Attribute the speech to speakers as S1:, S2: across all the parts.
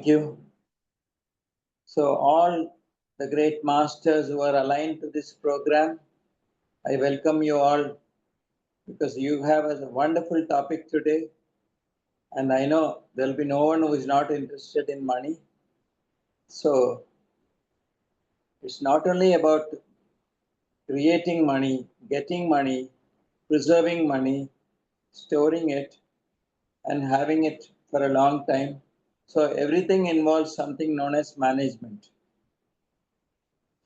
S1: Thank you. So all the great masters who are aligned to this program, I welcome you all because you have a wonderful topic today. And I know there will be no one who is not interested in money. So it's not only about creating money, getting money, preserving money, storing it, and having it for a long time. So everything involves something known as management.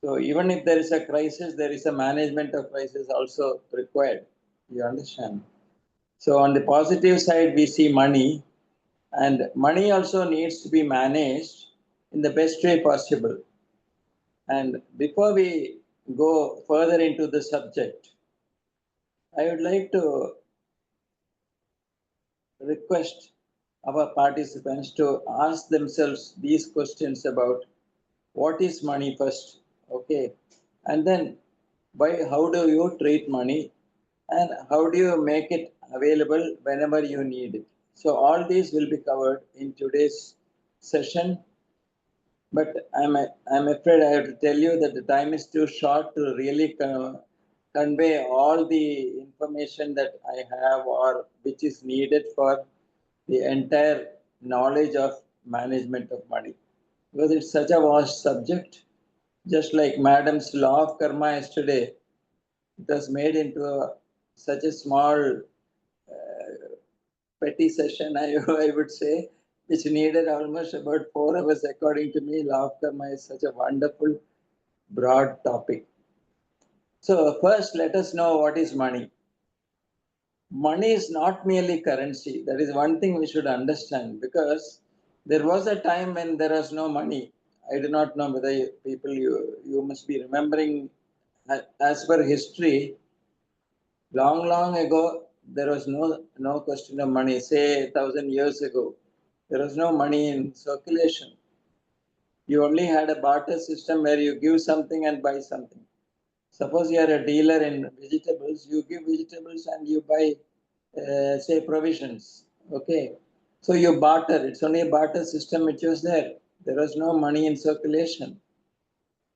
S1: So even if there is a crisis, there is a management of crisis also required. You understand? So on the positive side, we see money, and money also needs to be managed in the best way possible. And before we go further into the subject, I would like to request our participants to ask themselves these questions about what is money first, okay? And then how do you treat money and how do you make it available whenever you need it? So all these will be covered in today's session. But I'm afraid I have to tell you that the time is too short to really convey all the information that I have or which is needed for the entire knowledge of management of money. Because it's such a vast subject, just like Madam's law of karma yesterday, it was made into such a small petty session, I would say, which needed almost about 4 hours. According to me, law of karma is such a wonderful, broad topic. So first, let us know what is money. Money is not merely currency. That is one thing we should understand, because there was a time when there was no money. I do not know whether you must be remembering, as per history, long ago, there was no question of money. Say 1,000 years ago, there was no money in circulation. You only had a barter system where you give something and buy something. Suppose you are a dealer in vegetables, you give vegetables and you buy, say, provisions. Okay, so you barter. It's only a barter system which was there. There was no money in circulation.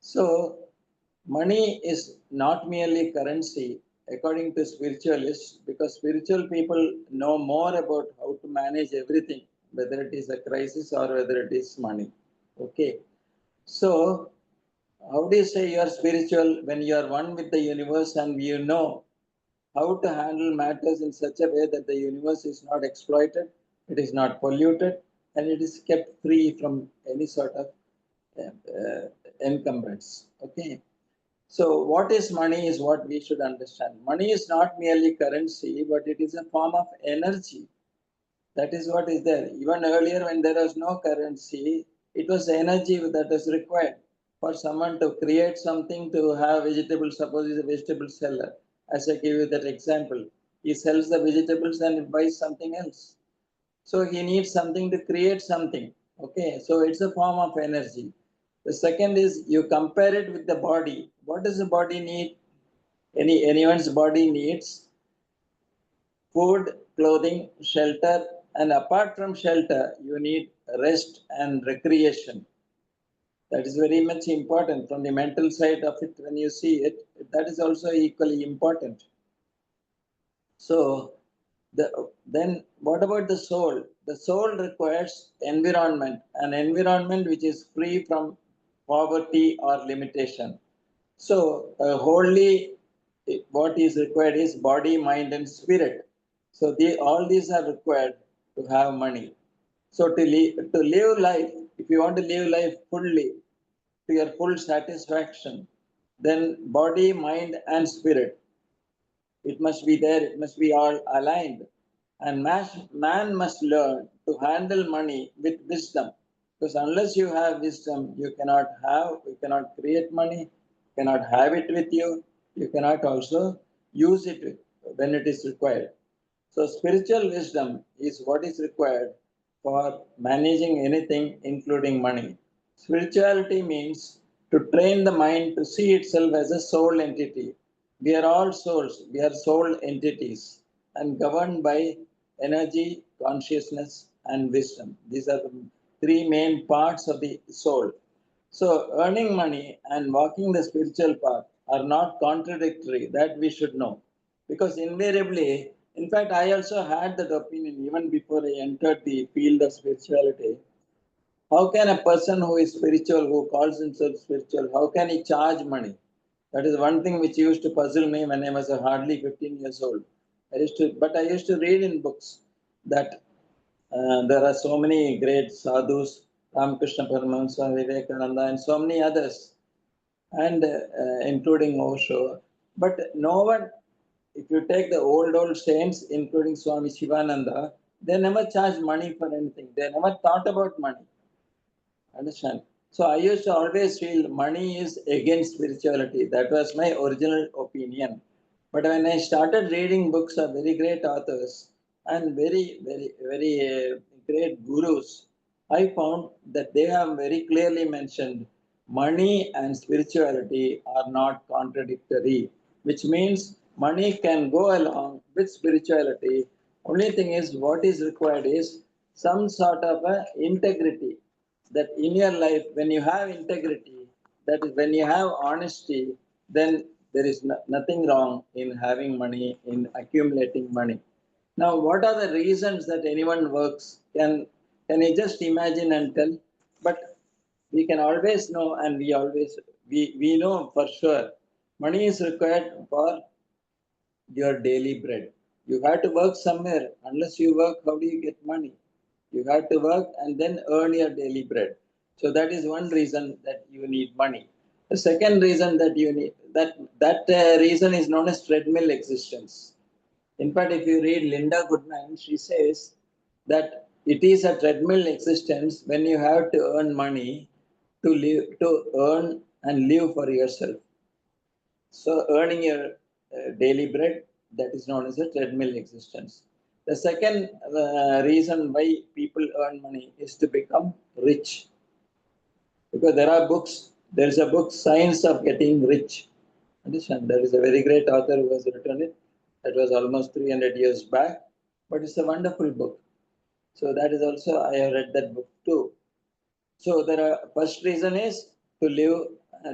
S1: So money is not merely currency, according to spiritualists, because spiritual people know more about how to manage everything, whether it is a crisis or whether it is money. Okay. So, how do you say you are spiritual when you are one with the universe and you know how to handle matters in such a way that the universe is not exploited, it is not polluted, and it is kept free from any sort of encumbrance. Okay. So what is money is what we should understand. Money is not merely currency, but it is a form of energy. That is what is there. Even earlier when there was no currency, it was energy that was required for someone to create something, to have vegetables. Suppose he's a vegetable seller. As I gave you that example, he sells the vegetables and buys something else. So he needs something to create something. Okay, so it's a form of energy. The second is you compare it with the body. What does the body need? Anyone's body needs food, clothing, shelter, and apart from shelter, you need rest and recreation. That is very much important from the mental side of it. When you see it, that is also equally important. So, then what about the soul? The soul requires environment, an environment which is free from poverty or limitation. So, wholly, what is required is body, mind, and spirit. So, all these are required to have money. So, to live life, if you want to live life fully, to your full satisfaction, then body, mind, and spirit, it must be there, it must be all aligned. And man must learn to handle money with wisdom. Because unless you have wisdom, you cannot create money, cannot have it with you, you cannot also use it when it is required. So spiritual wisdom is what is required for managing anything, including money. Spirituality means to train the mind to see itself as a soul entity. We are all souls, we are soul entities and governed by energy, consciousness, and wisdom. These are the three main parts of the soul. So, earning money and walking the spiritual path are not contradictory, that we should know. Because invariably, in fact, I also had that opinion even before I entered the field of spirituality. How can a person who is spiritual, who calls himself spiritual, how can he charge money? That is one thing which used to puzzle me when I was hardly 15 years old. But I used to read in books that there are so many great sadhus, Ramakrishna Paramahamsa, Vivekananda, and so many others, and including Osho. But no one, if you take the old saints, including Swami Shivananda, they never charged money for anything. They never thought about money. Understand? So I used to always feel money is against spirituality. That was my original opinion. But when I started reading books of very great authors and very great gurus, I found that they have very clearly mentioned money and spirituality are not contradictory, which means money can go along with spirituality. Only thing is, what is required is some sort of a integrity, that in your life, when you have integrity, that is, when you have honesty, then there is nothing wrong in having money, in accumulating money. Now, what are the reasons that anyone works? Can you just imagine and tell? But we can always know, and we know for sure money is required for your daily bread. You have to work somewhere. Unless you work, how do you get money? You have to work and then earn your daily bread. So that is one reason that you need money. The second reason that you need that reason is known as treadmill existence. In fact, if you read Linda Goodman, she says that it is a treadmill existence when you have to earn money to live, to earn and live for yourself. So earning your daily bread, that is known as a treadmill existence. The second reason why people earn money is to become rich. Because there is a book, Science of Getting Rich. Understand? There is a very great author who has written it. That was almost 300 years back. But it's a wonderful book. So that is also, I have read that book too. So first reason is to live,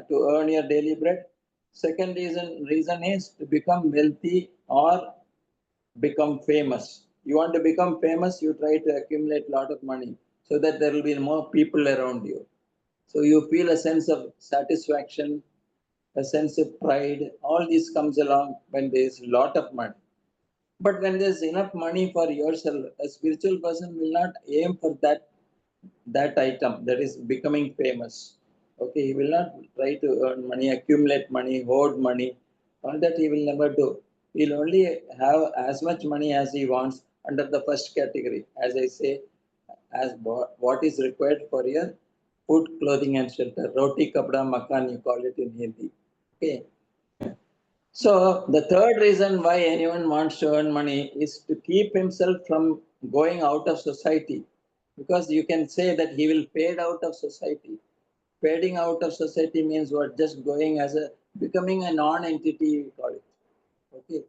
S1: to earn your daily bread. Second reason is to become wealthy or become famous. You want to become famous, you try to accumulate a lot of money so that there will be more people around you. So you feel a sense of satisfaction, a sense of pride. All this comes along when there is a lot of money. But when there's enough money for yourself, a spiritual person will not aim for that item, that is becoming famous. Okay, he will not try to earn money, accumulate money, hoard money. All that he will never do. He'll only have as much money as he wants under the first category, as I say, as what is required for your food, clothing, and shelter. Roti, kapda, makan, you call it in Hindi. Okay. So the third reason why anyone wants to earn money is to keep himself from going out of society. Because you can say that he will fade out of society. Fading out of society means what? Just going as becoming a non-entity, we call it. Okay.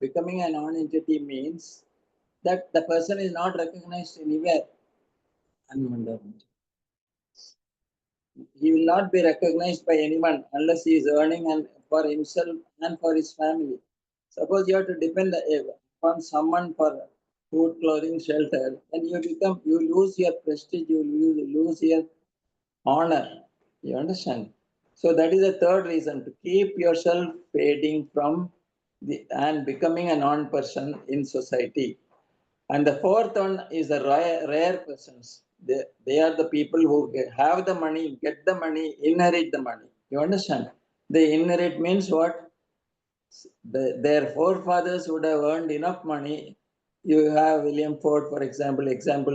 S1: Becoming a non-entity means that the person is not recognized anywhere. He will not be recognized by anyone unless he is earning and for himself and for his family. Suppose you have to depend upon someone for food, clothing, shelter, then you lose your prestige, lose your honor. You understand? So that is the third reason, to keep yourself fading from and becoming a non-person in society. And the fourth one is the rare persons. They are the people who have the money, get the money, inherit the money. You understand? They inherit means what? Their forefathers would have earned enough money. You have William Ford, for example.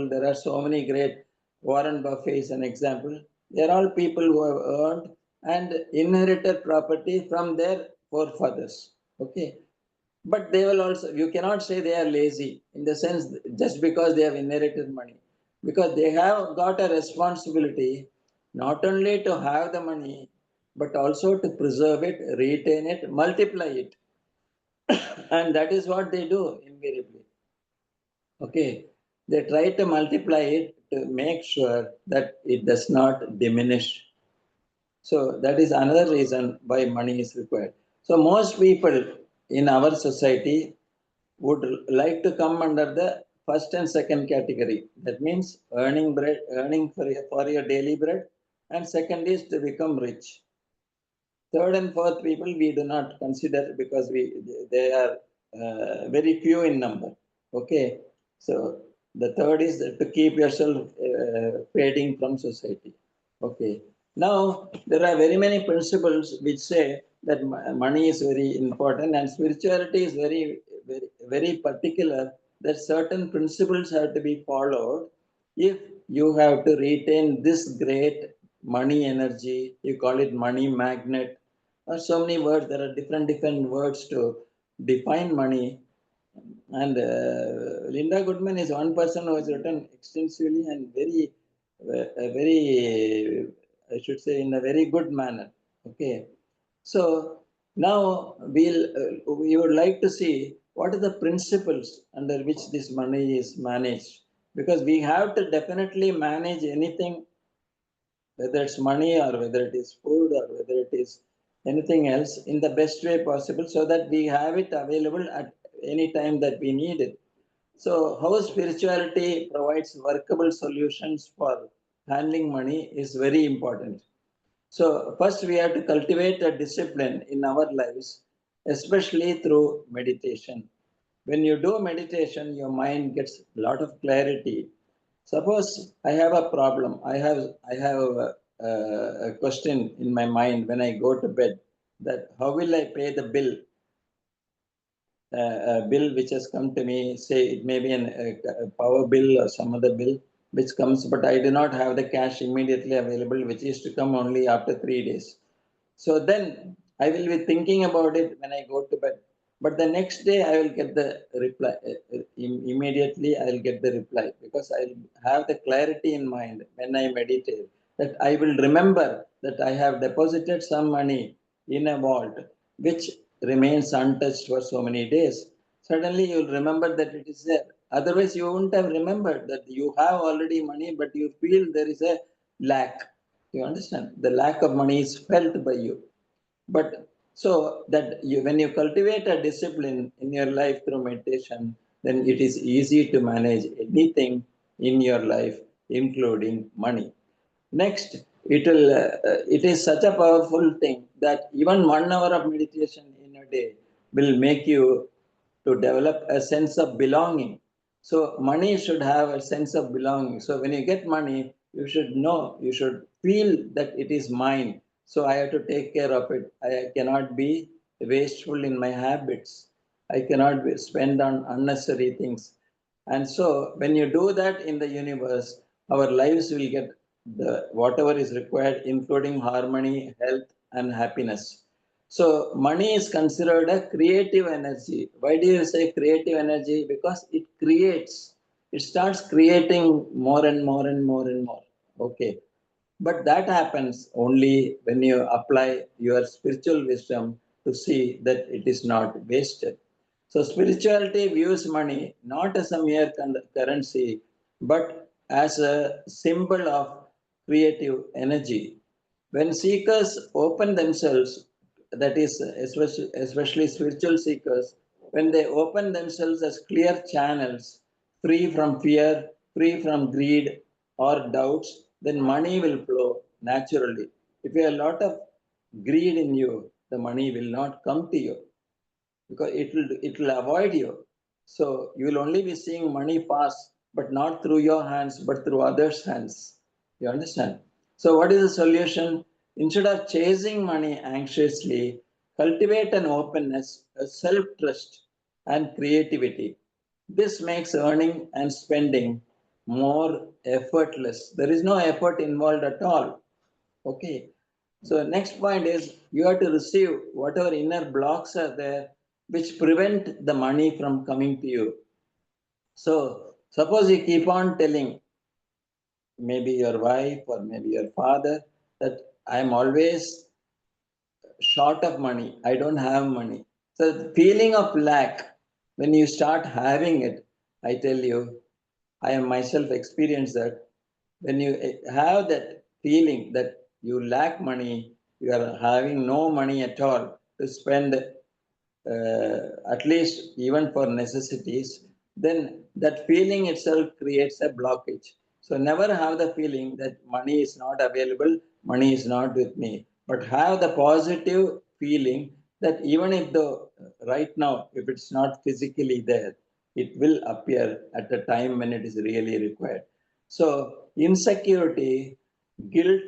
S1: There are so many great. Warren Buffett is an example. They are all people who have earned and inherited property from their forefathers. Okay. But they will also, you cannot say they are lazy in the sense just because they have inherited money. Because they have got a responsibility not only to have the money, but also to preserve it, retain it, multiply it. And that is what they do invariably. Okay. They try to multiply it to make sure that it does not diminish. So that is another reason why money is required. So most people in our society would like to come under the first and second category. That means earning bread, earning for your daily bread, and second is to become rich. Third and fourth people we do not consider because they are very few in number. Okay, so the third is to keep yourself fading from society. Okay, now there are very many principles which say that money is very important, and spirituality is very particular that certain principles have to be followed if you have to retain this great money energy. You call it money magnet, or so many words. There are different words to define money. And Linda Goodman is one person who has written extensively and very, I should say, in a very good manner. Okay, so now we would like to see what are the principles under which this money is managed, because we have to definitely manage anything, whether it's money or whether it is food or whether it is anything else, in the best way possible so that we have it available at any time that we need it. So, how spirituality provides workable solutions for handling money is very important. So, first we have to cultivate a discipline in our lives, especially through meditation. When you do meditation, your mind gets a lot of clarity. Suppose I have a problem. I have a question in my mind when I go to bed, that how will I pay the bill which has come to me, say it may be a power bill or some other bill which comes, but I do not have the cash immediately available, which is to come only after 3 days. So then I will be thinking about it when I go to bed. But the next day I will get the reply. Immediately I will get the reply because I have the clarity in mind when I meditate, that I will remember that I have deposited some money in a vault which remains untouched for so many days. Suddenly you will remember that it is there. Otherwise, you wouldn't have remembered that you have already money, but you feel there is a lack. You understand? The lack of money is felt by you. But so that when you cultivate a discipline in your life through meditation, then it is easy to manage anything in your life, including money. Next, it is such a powerful thing that even 1 hour of meditation in a day will make you to develop a sense of belonging. So money should have a sense of belonging. So when you get money, you should know, you should feel that it is mine. So I have to take care of it. I cannot be wasteful in my habits. I cannot spend on unnecessary things. And so when you do that in the universe, our lives will get the whatever is required, including harmony, health, and happiness. So money is considered a creative energy. Why do you say creative energy? Because it creates, it starts creating more and more and more and more. Okay. But that happens only when you apply your spiritual wisdom to see that it is not wasted. So spirituality views money not as a mere currency, but as a symbol of creative energy. When seekers open themselves, that is, especially spiritual seekers, when they open themselves as clear channels, free from fear, free from greed or doubts, then money will flow naturally. If you have a lot of greed in you, the money will not come to you because it will avoid you. So you will only be seeing money pass, but not through your hands, but through others' hands. You understand? So what is the solution? Instead of chasing money anxiously, cultivate an openness, a self-trust, and creativity. This makes earning and spending more effortless. There is no effort involved at all. Okay. So next point is you have to receive whatever inner blocks are there which prevent the money from coming to you. So suppose you keep on telling maybe your wife or maybe your father that I am always short of money, I don't have money. So the feeling of lack, when you start having it, I tell you, I am myself experienced that When you have that feeling that you lack money, you are having no money at all to spend, at least even for necessities, then that feeling itself creates a blockage. So never have the feeling that money is not available, money is not with me, but have the positive feeling that even if the right now, if it's not physically there, it will appear at the time when it is really required. So insecurity, guilt,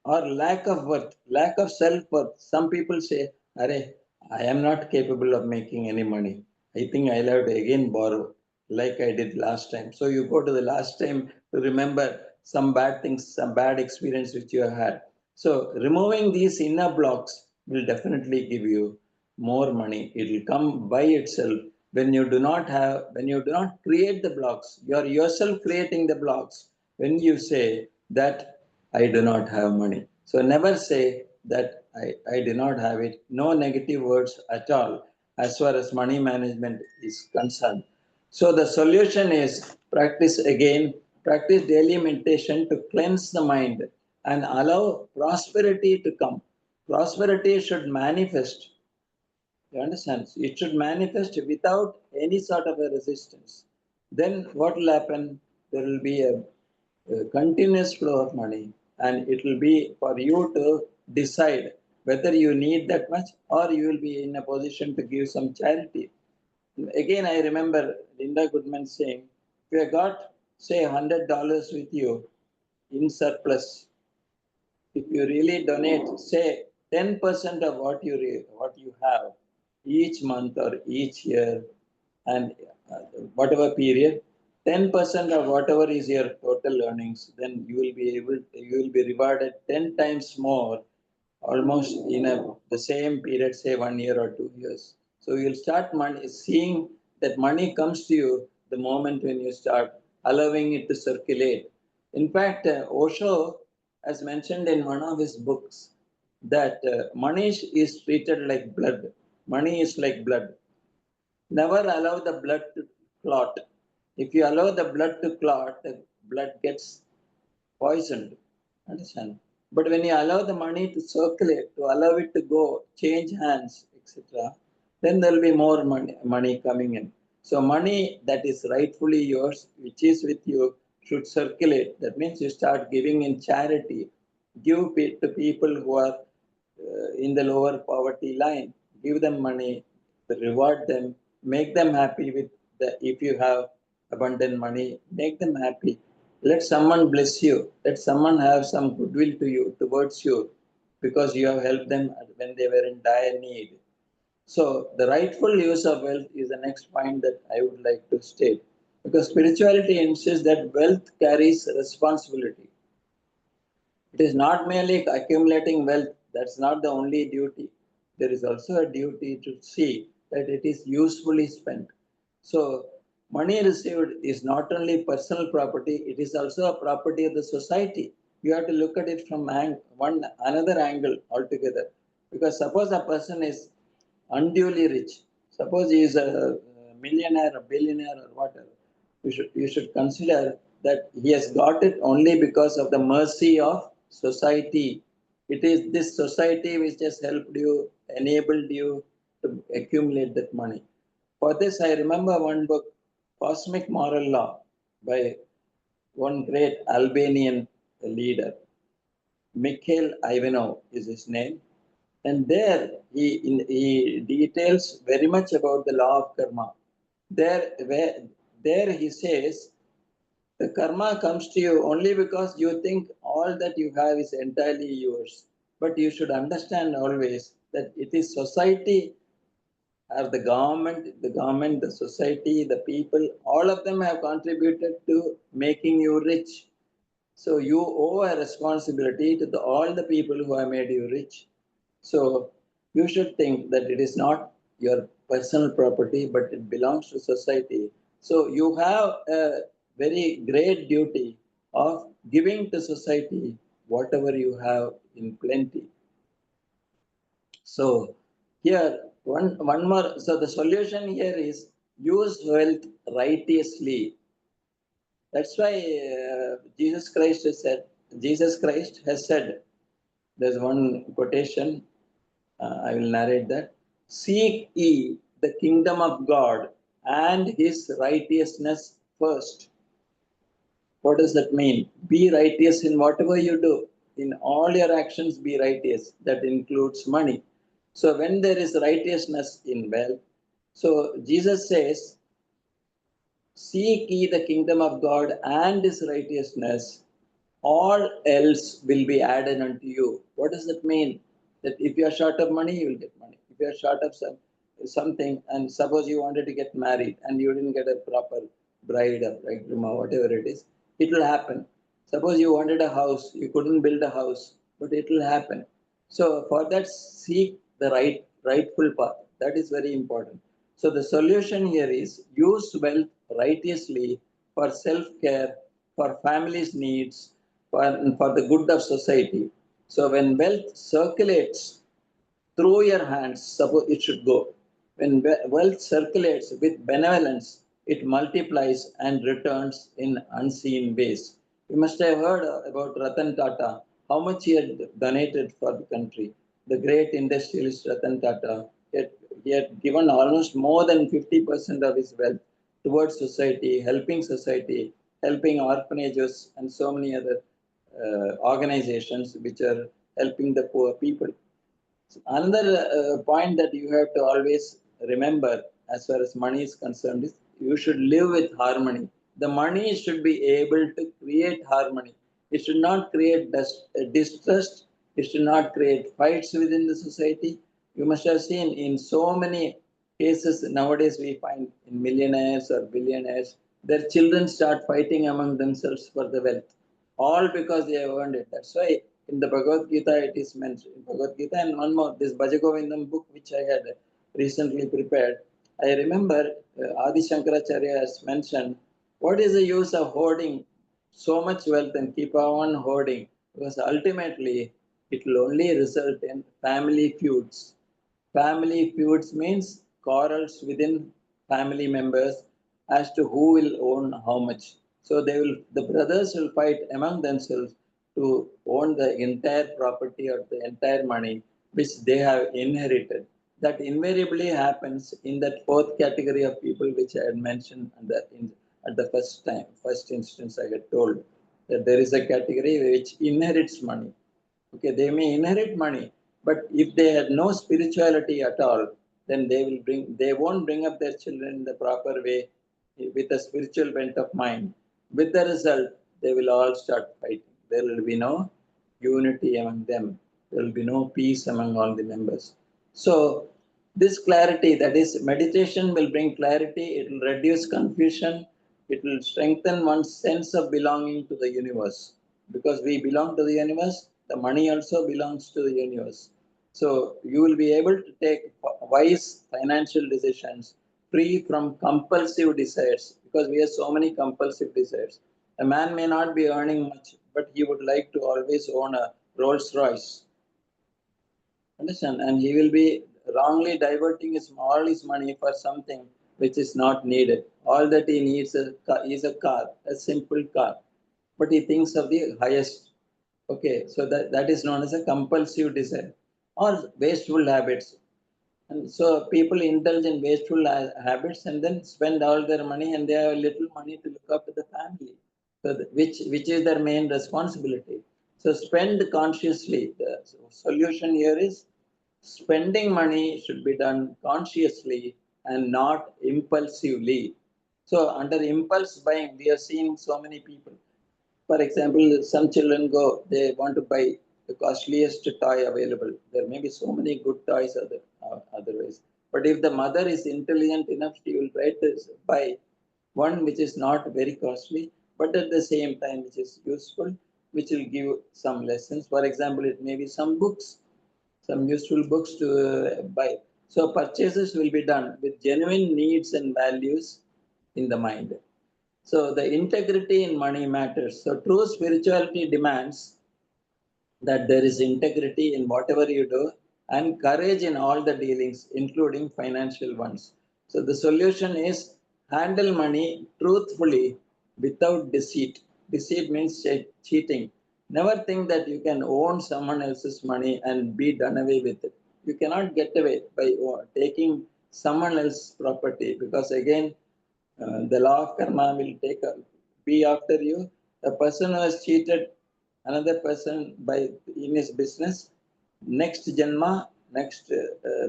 S1: or lack of worth, lack of self-worth. Some people say, Arey, I am not capable of making any money. I think I'll have to again borrow like I did last time. So you go to the last time to remember some bad things, some bad experience which you have had. So removing these inner blocks will definitely give you more money. It will come by itself when you do not have, when you do not create the blocks. You are yourself creating the blocks when you say that I do not have money. So never say that I do not have it. No negative words at all as far as money management is concerned. So the solution is practice again, practice daily meditation to cleanse the mind and allow prosperity to come. Prosperity should manifest. You understand? It should manifest without any sort of a resistance. Then what will happen? There will be a continuous flow of money, and it will be for you to decide whether you need that much or you will be in a position to give some charity. Again, I remember Linda Goodman saying, if you have got, say, $100 with you in surplus, if you really donate, say, 10% of what you have each month or each year, and whatever period, 10% of whatever is your total earnings, then you will be rewarded 10 times more, almost in the same period, say 1 year or 2 years. So you'll start seeing that money comes to you the moment when you start allowing it to circulate. In fact, Osho has mentioned in one of his books that money is treated like blood. Money is like blood. Never allow the blood to clot. If you allow the blood to clot, the blood gets poisoned. Understand? But when you allow the money to circulate, to allow it to go, change hands, etc., then there will be more money coming in. So money that is rightfully yours, which is with you, should circulate. That means you start giving in charity. Give to people who are in the lower poverty line. Give them money, reward them, make them happy with if you have abundant money, make them happy. Let someone bless you. Let someone have some goodwill to you, towards you, because you have helped them when they were in dire need. So the rightful use of wealth is the next point that I would like to state. Because spirituality insists that wealth carries responsibility. It is not merely accumulating wealth, that's not the only duty. There is also a duty to see that it is usefully spent. So, money received is not only personal property, it is also a property of the society. You have to look at it from one another angle altogether. Because suppose a person is unduly rich, suppose he is a millionaire, a billionaire, or whatever, you should consider that he has got it only because of the mercy of society. It is this society which has helped you, enabled you to accumulate that money. For this, I remember one book, Cosmic Moral Law, by one great Albanian leader. Mikhail Ivanov is his name. And there he details very much about the law of karma. There he says the karma comes to you only because you think all that you have is entirely yours. But you should understand always that it is society or the government, the society, the people, all of them have contributed to making you rich. So you owe a responsibility to all the people who have made you rich. So you should think that it is not your personal property, but it belongs to society. So you have a very great duty of giving to society whatever you have in plenty. So here one more. So the solution here is use wealth righteously. That's why Jesus Christ has said, there's one quotation, I will narrate that. Seek ye the kingdom of God and his righteousness first. What does that mean? Be righteous in whatever you do. In all your actions, be righteous. That includes money. So when there is righteousness in wealth, so Jesus says, seek ye the kingdom of God and his righteousness, all else will be added unto you. What does that mean? That if you are short of money, you will get money. If you are short of something, and suppose you wanted to get married and you didn't get a proper bride or bridegroom or whatever it is, it will happen. Suppose you wanted a house, you couldn't build a house, but it will happen. So for that, seek the rightful path. That is very important. So the solution here is use wealth righteously for self-care, for families' needs, for the good of society. So when wealth circulates through your hands, suppose it should go. When wealth circulates with benevolence, it multiplies and returns in unseen ways. You must have heard about Ratan Tata, how much he had donated for the country. The great industrialist Ratan Tata, he had given almost more than 50% of his wealth towards society, helping orphanages, and so many other organizations which are helping the poor people. Another point that you have to always remember as far as money is concerned is you should live with harmony. The money should be able to create harmony. It should not create distrust. It should not create fights within the society. You must have seen in so many cases nowadays we find in millionaires or billionaires, their children start fighting among themselves for the wealth, all because they have earned it. That's why in the Bhagavad Gita it is mentioned. In Bhagavad Gita and one more, this Bhajagovindam book which I had recently prepared, I remember Adi Shankaracharya has mentioned, what is the use of hoarding so much wealth and keep on hoarding? Because ultimately it will only result in family feuds. Family feuds means quarrels within family members as to who will own how much. So the brothers will fight among themselves to own the entire property or the entire money which they have inherited. That invariably happens in that fourth category of people which I had mentioned at the first instance I had told that there is a category which inherits money. Okay, they may inherit money, but if they had no spirituality at all, then they won't bring up their children in the proper way with a spiritual bent of mind. With the result, they will all start fighting. There will be no unity among them. There will be no peace among all the members. So this clarity, that is, meditation will bring clarity, it will reduce confusion, it will strengthen one's sense of belonging to the universe. Because we belong to the universe, the money also belongs to the universe. So you will be able to take wise financial decisions free from compulsive desires, because we have so many compulsive desires. A man may not be earning much, but he would like to always own a Rolls Royce. Understand? And he will be wrongly diverting all his money for something which is not needed. All that he needs is a car, a simple car. But he thinks of the highest. Okay, so that is known as a compulsive desire or wasteful habits. And so people indulge in wasteful habits and then spend all their money and they have little money to look after the family. So which is their main responsibility. So spend consciously. The solution here is spending money should be done consciously and not impulsively. So under impulse buying, we have seen so many people. For example, some children go, they want to buy the costliest toy available. There may be so many good toys otherwise. But if the mother is intelligent enough, she will try to buy one which is not very costly, but at the same time which is useful, which will give some lessons. For example, it may be some books, some useful books to buy. So purchases will be done with genuine needs and values in the mind. So the integrity in money matters. So true spirituality demands that there is integrity in whatever you do and courage in all the dealings, including financial ones. So the solution is handle money truthfully without deceit. Deceit means cheating. Never think that you can own someone else's money and be done away with it. You cannot get away by taking someone else's property, because again, the law of karma will be after you. A person who has cheated another person by in his business, next janma, next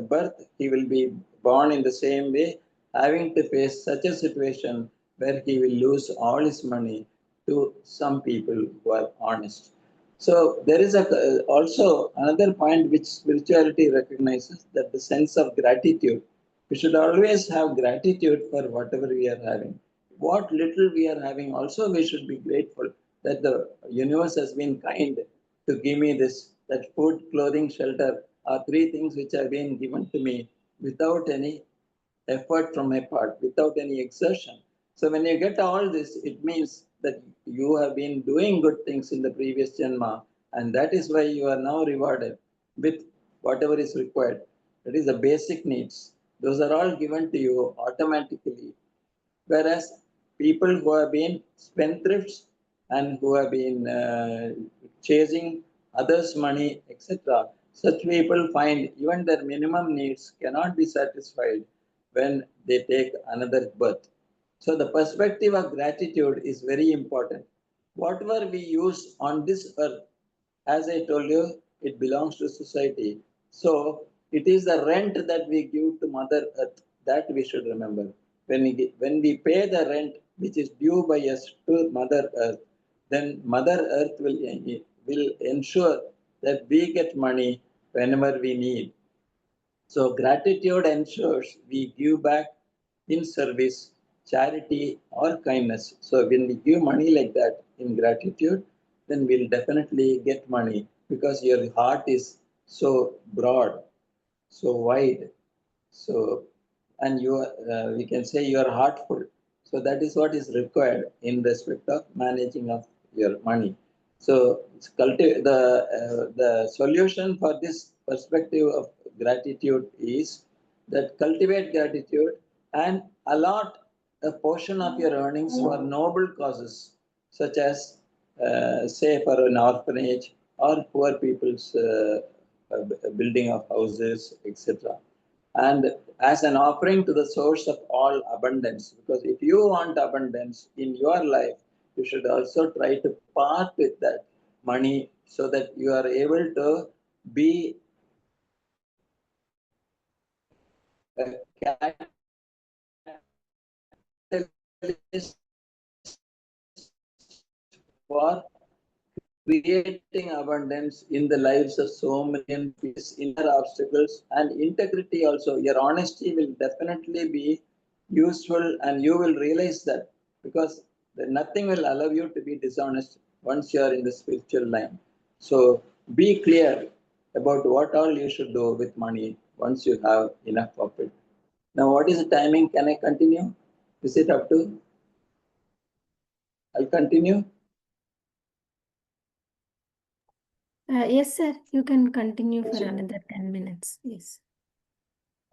S1: birth, he will be born in the same way, having to face such a situation where he will lose all his money to some people who are honest. So there is also another point which spirituality recognizes, that the sense of gratitude. We should always have gratitude for whatever we are having. What little we are having, also we should be grateful that the universe has been kind to give me this, that food, clothing, shelter are three things which have been given to me without any effort from my part, without any exertion. So when you get all this, it means that you have been doing good things in the previous janma, and that is why you are now rewarded with whatever is required. That is the basic needs. Those are all given to you automatically. Whereas people who have been spendthrifts and who have been chasing others' money, etc., such people find even their minimum needs cannot be satisfied when they take another birth. So the perspective of gratitude is very important. Whatever we use on this earth, as I told you, it belongs to society. So it is the rent that we give to Mother Earth that we should remember. When we pay the rent which is due by us to Mother Earth, then Mother Earth will ensure that we get money whenever we need. So gratitude ensures we give back in service, charity, or kindness. So when we give money like that in gratitude, then we'll definitely get money, because your heart is so broad, so wide. So, and you are, we can say you are heartful. So that is what is required in respect of managing of your money. So the solution for this perspective of gratitude is that cultivate gratitude and allot a portion of your earnings for noble causes, such as say for an orphanage or poor people's building of houses, etc. And as an offering to the source of all abundance. Because if you want abundance in your life, you should also try to part with that money so that you are able to be a catalyst for creating abundance in the lives of so many people, inner obstacles and integrity also. Your honesty will definitely be useful, and you will realize that, because nothing will allow you to be dishonest once you are in the spiritual line. So be clear about what all you should do with money once you have enough of it. Now, what is the timing? Can I continue? Is it up to? I'll continue.
S2: Yes, sir. You can continue for another 10 minutes. Yes.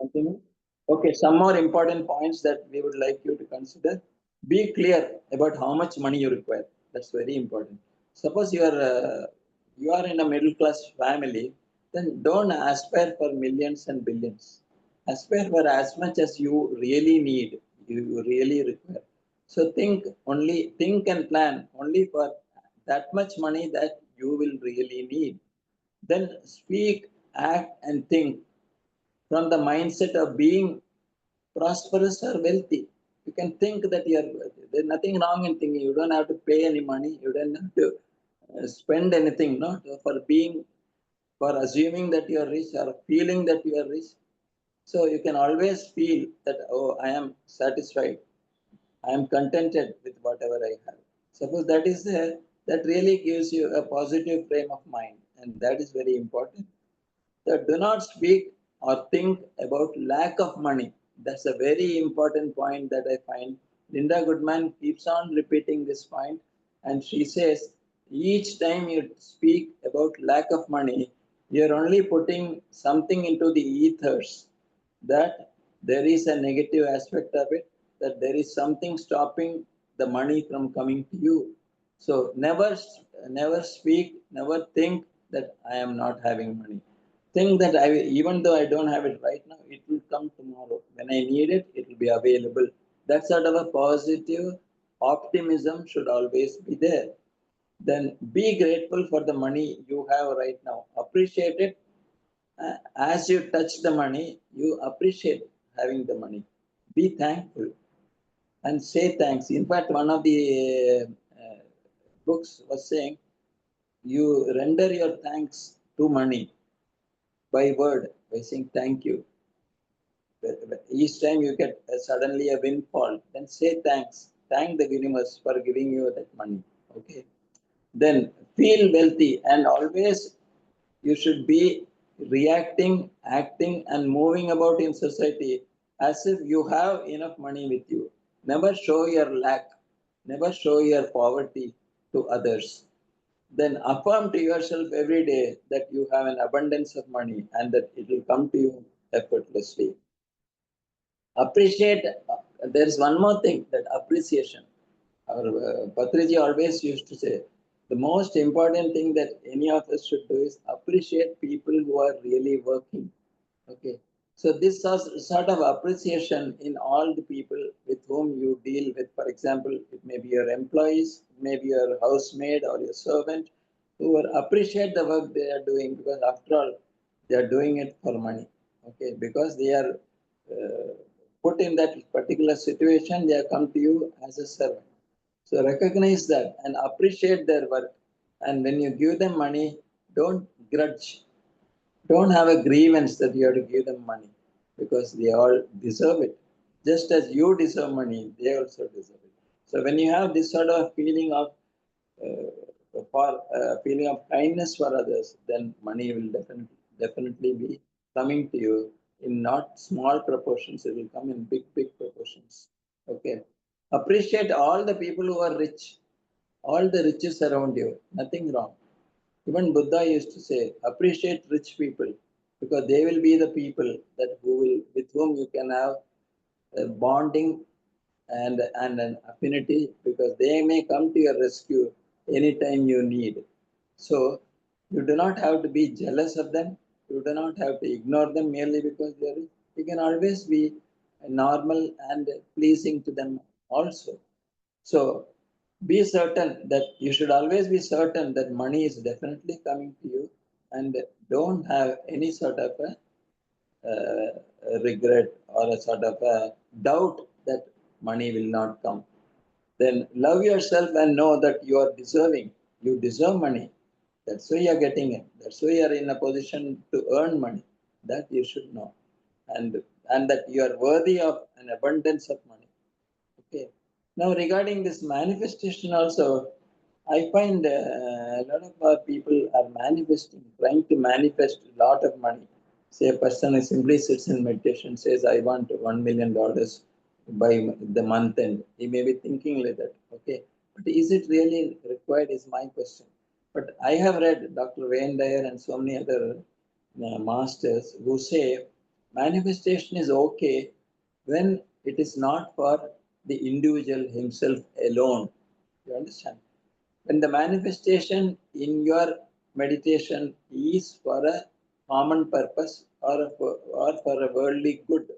S1: Continue. Okay, some more important points that we would like you to consider. Be clear about how much money you require. That's very important. Suppose you are in a middle class family, then don't aspire for millions and billions. Aspire for as much as you really need, you really require. So think and plan only for that much money that you will really need. Then speak, act, and think from the mindset of being prosperous or wealthy. You can think that there's nothing wrong in thinking. You don't have to pay any money. You don't have to spend anything, no, for assuming that you are rich or feeling that you are rich. So you can always feel that, oh, I am satisfied. I am contented with whatever I have. Suppose that really gives you a positive frame of mind, and that is very important. So do not speak or think about lack of money. That's a very important point that I find. Linda Goodman keeps on repeating this point, and she says each time you speak about lack of money, you're only putting something into the ethers, that there is a negative aspect of it, that there is something stopping the money from coming to you. So never speak, never think that I am not having money. Think that even though I don't have it right now, it will come tomorrow. When I need it, it will be available. That sort of a positive optimism should always be there. Then be grateful for the money you have right now. Appreciate it. As you touch the money, you appreciate having the money. Be thankful and say thanks. In fact, one of the books was saying you render your thanks to money by word, by saying thank you. Each time you get suddenly a windfall, then say thanks. Thank the universe for giving you that money. Okay. Then feel wealthy, and always you should be reacting, acting, and moving about in society as if you have enough money with you. Never show your lack, never show your poverty to others. Then affirm to yourself every day that you have an abundance of money and that it will come to you effortlessly. Appreciate. There is one more thing, that appreciation. Our Patriji always used to say, the most important thing that any of us should do is appreciate people who are really working. Okay. So this sort of appreciation in all the people with whom you deal with, for example, it may be your employees, it may be your housemaid or your servant, who will appreciate the work they are doing, because after all, they are doing it for money. Okay, because they are put in that particular situation, they have come to you as a servant. So recognize that and appreciate their work. And when you give them money, don't grudge. Don't have a grievance that you have to give them money, because they all deserve it. Just as you deserve money, they also deserve it. So when you have this sort of feeling of feeling of kindness for others, then money will definitely be coming to you in not small proportions. It will come in big proportions. Okay. Appreciate all the people who are rich, all the riches around you. Nothing wrong. Even Buddha used to say, appreciate rich people, because they will be the people that who will with whom you can have a bonding and an affinity, because they may come to your rescue anytime you need. So you do not have to be jealous of them. You do not have to ignore them merely because they are rich. You can always be normal and pleasing to them also. So be certain that you should always be certain that money is definitely coming to you, and don't have any sort of a regret or a sort of a doubt that money will not come. Then love yourself and know that you are deserving. You deserve money. That's why you are getting it. That's why you are in a position to earn money. That you should know. And that you are worthy of an abundance of money. Okay. Now, regarding this manifestation, also, I find a lot of our people are manifesting, trying to manifest a lot of money. Say a person who simply sits in meditation, says, I want $1 million by the month end. He may be thinking like that. Okay. But is it really required, is my question. But I have read Dr. Wayne Dyer and so many other masters who say manifestation is okay when it is not for the individual himself alone. You understand? When the manifestation in your meditation is for a common purpose or for a worldly good.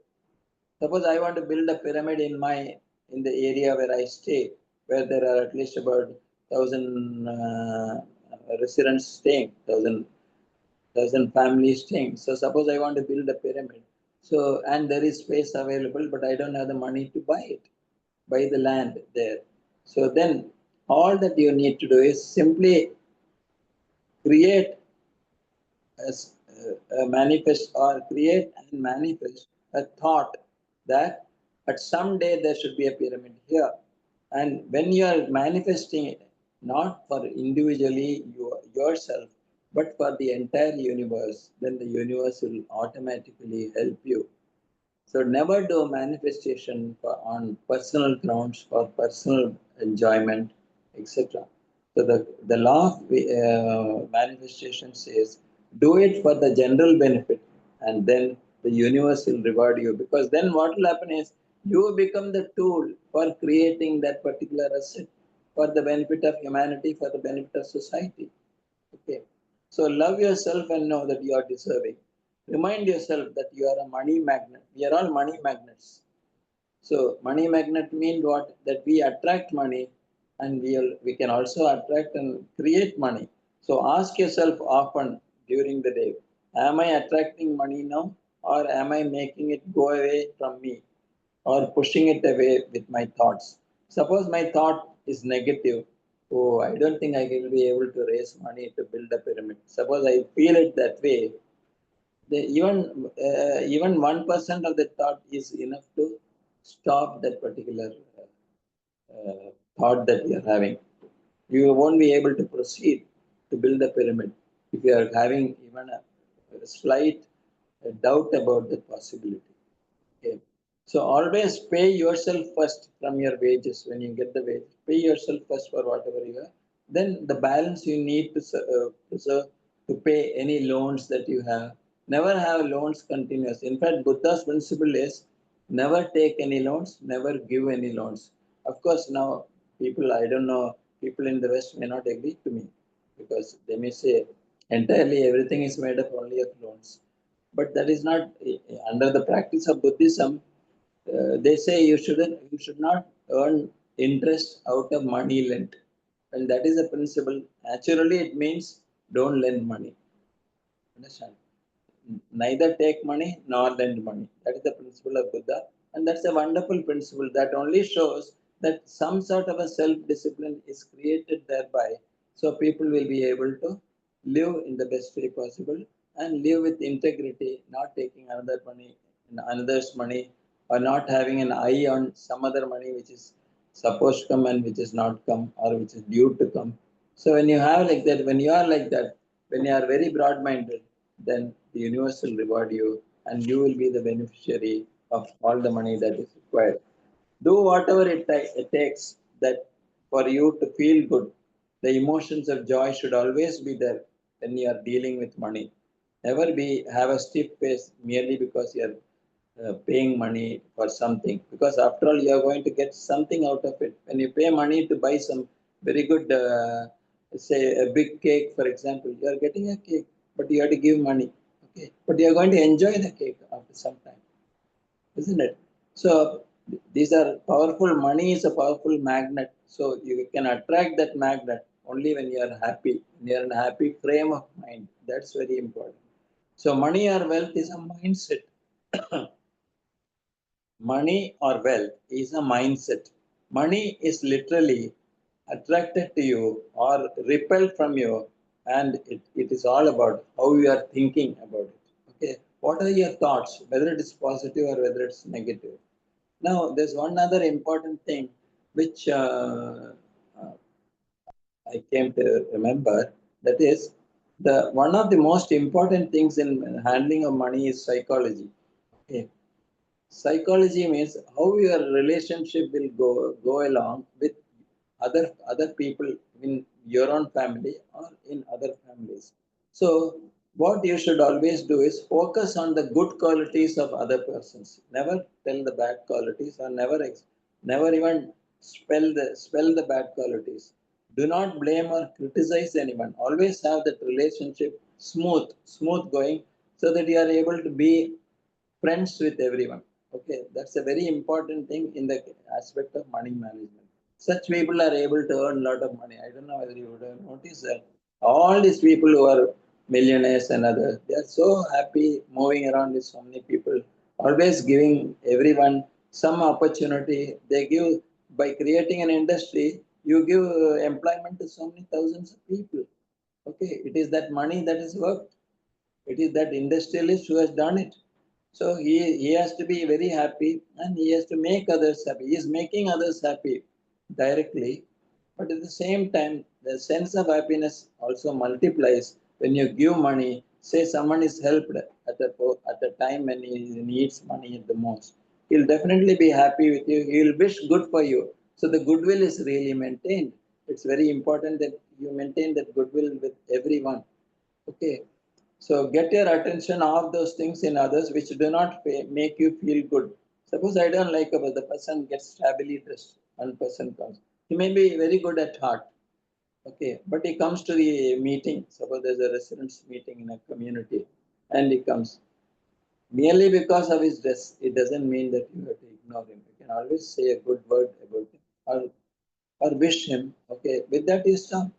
S1: Suppose I want to build a pyramid in the area where I stay, where there are at least about 1,000 residents staying, thousand families staying. So suppose I want to build a pyramid. So and there is space available, but I don't have the money to buy it, buy the land there. So then all that you need to do is simply create a manifest or create and manifest a thought that at some day there should be a pyramid here. And when you are manifesting it, not for individually yourself, but for the entire universe, then the universe will automatically help you. So never do manifestation on personal grounds for personal enjoyment, etc. So the law of manifestation says, do it for the general benefit, and then the universe will reward you. Because then what will happen is, You become the tool for creating that particular asset for the benefit of humanity, for the benefit of society. Okay. So love yourself and know that you are deserving. Remind yourself that you are a money magnet. We are all money magnets. So money magnet means what? That we attract money and we can also attract and create money. So ask yourself often during the day, am I attracting money now or am I making it go away from me or pushing it away with my thoughts? Suppose my thought is negative. Oh, I don't think I will be able to raise money to build a pyramid. Suppose I feel it that way, even 1% of the thought is enough to stop that particular thought that you are having. You won't be able to proceed to build a pyramid if you are having even a slight doubt about the possibility. Okay. So always pay yourself first from your wages when you get the wage. Pay yourself first for whatever you have. Then the balance you need to preserve to pay any loans that you have. Never have loans continuous. In fact, Buddha's principle is never take any loans, never give any loans. Of course, now people, I don't know, people in the West may not agree to me because they may say entirely everything is made up only of loans. But that is not under the practice of Buddhism. They say you should not earn interest out of money lent, and that is a principle. Naturally, it means don't lend money. Understand? Neither take money nor lend money. That is the principle of Buddha. And that's a wonderful principle that only shows that some sort of a self discipline is created thereby. So people will be able to live in the best way possible and live with integrity, not taking another's money, or not having an eye on some other money which is supposed to come and which is not come or which is due to come. So when you have like that, when you are like that, when you are very broad minded, then the universe will reward you and you will be the beneficiary of all the money that is required. Do whatever it takes that for you to feel good. The emotions of joy should always be there when you are dealing with money. Never be have a stiff face merely because you are paying money for something. Because after all, you are going to get something out of it. When you pay money to buy some very good, say a big cake, for example, you are getting a cake, but you have to give money. Okay, but you are going to enjoy the cake after some time, isn't it? So these are powerful. Money is a powerful magnet. So you can attract that magnet only when you are happy, when you are in a happy frame of mind. That's very important. So money or wealth is a mindset. Money or wealth is a mindset. Money is literally attracted to you or repelled from you, and it is all about how you are thinking about it. Okay, what are your thoughts, whether it is positive or whether it's negative? Now, there's one other important thing which uh, I came to remember. That is, the one of the most important things in handling of money is psychology. Okay. Psychology means how your relationship will go along with other people in your own family or in other families. So what you should always do is focus on the good qualities of other persons. Never tell the bad qualities or never even spell the bad qualities. Do not blame or criticize anyone. Always have that relationship smooth going so that you are able to be friends with everyone. Okay, that's a very important thing in the aspect of money management. Such people are able to earn a lot of money. I don't know whether you would have noticed that all these people who are millionaires and others, they are so happy moving around with so many people, always giving everyone some opportunity. They give by creating an industry, you give employment to so many thousands of people. Okay, it is that money that is worked. It is that industrialist who has done it. So he has to be very happy and he has to make others happy. He is making others happy directly. But at the same time, the sense of happiness also multiplies when you give money. Say someone is helped at a time when he needs money at the most. He'll definitely be happy with you. He'll wish good for you. So the goodwill is really maintained. It's very important that you maintain that goodwill with everyone. Okay. So get your attention off those things in others which do not make you feel good. Suppose I don't like about the person gets shabbily dressed, one person comes. He may be very good at heart, okay, but he comes to the meeting. Suppose there's a residents meeting in a community, and he comes merely because of his dress. It doesn't mean that you have to ignore him. You can always say a good word about him, or wish him. Okay, with that is done.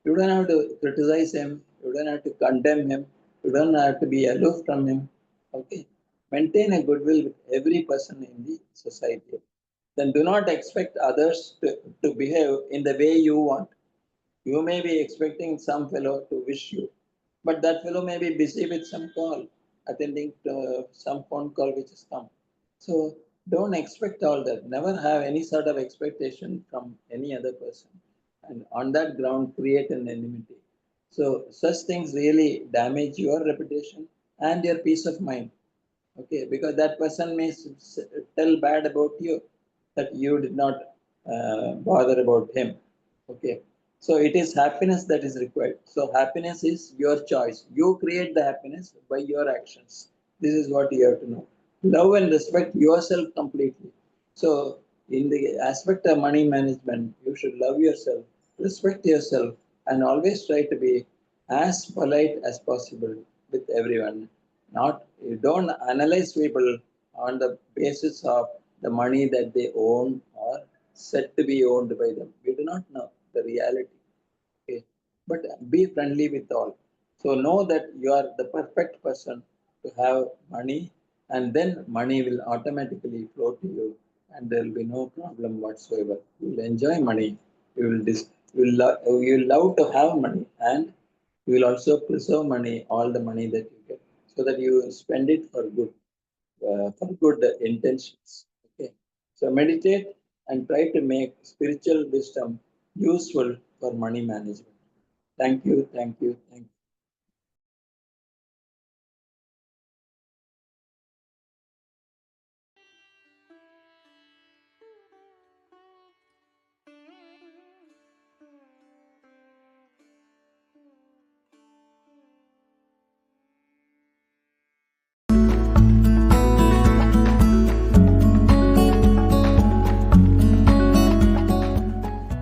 S1: You don't have to criticize him. You don't have to condemn him. You don't have to be aloof from him. Okay, maintain a goodwill with every person in the society. Then do not expect others to behave in the way you want. You may be expecting some fellow to wish you, but that fellow may be busy with some call, attending to some phone call which has come. So don't expect all that. Never have any sort of expectation from any other person. And on that ground, create an enmity. So such things really damage your reputation and your peace of mind. Okay, because that person may tell bad about you, that you did not bother about him. Okay, so it is happiness that is required. So happiness is your choice. You create the happiness by your actions. This is what you have to know. Love and respect yourself completely. So in the aspect of money management, you should love yourself, respect yourself, and always try to be as polite as possible with everyone. Not, you don't analyze people on the basis of the money that they own or said to be owned by them. We do not know the reality. Okay, but be friendly with all. So know that you are the perfect person to have money, and then money will automatically flow to you, and there will be no problem whatsoever. You will enjoy money. You will love to have money, and you will also preserve money, all the money that you get, so that you spend it for good intentions. Okay, so meditate and try to make spiritual wisdom useful for money management. Thank you, thank you, thank you.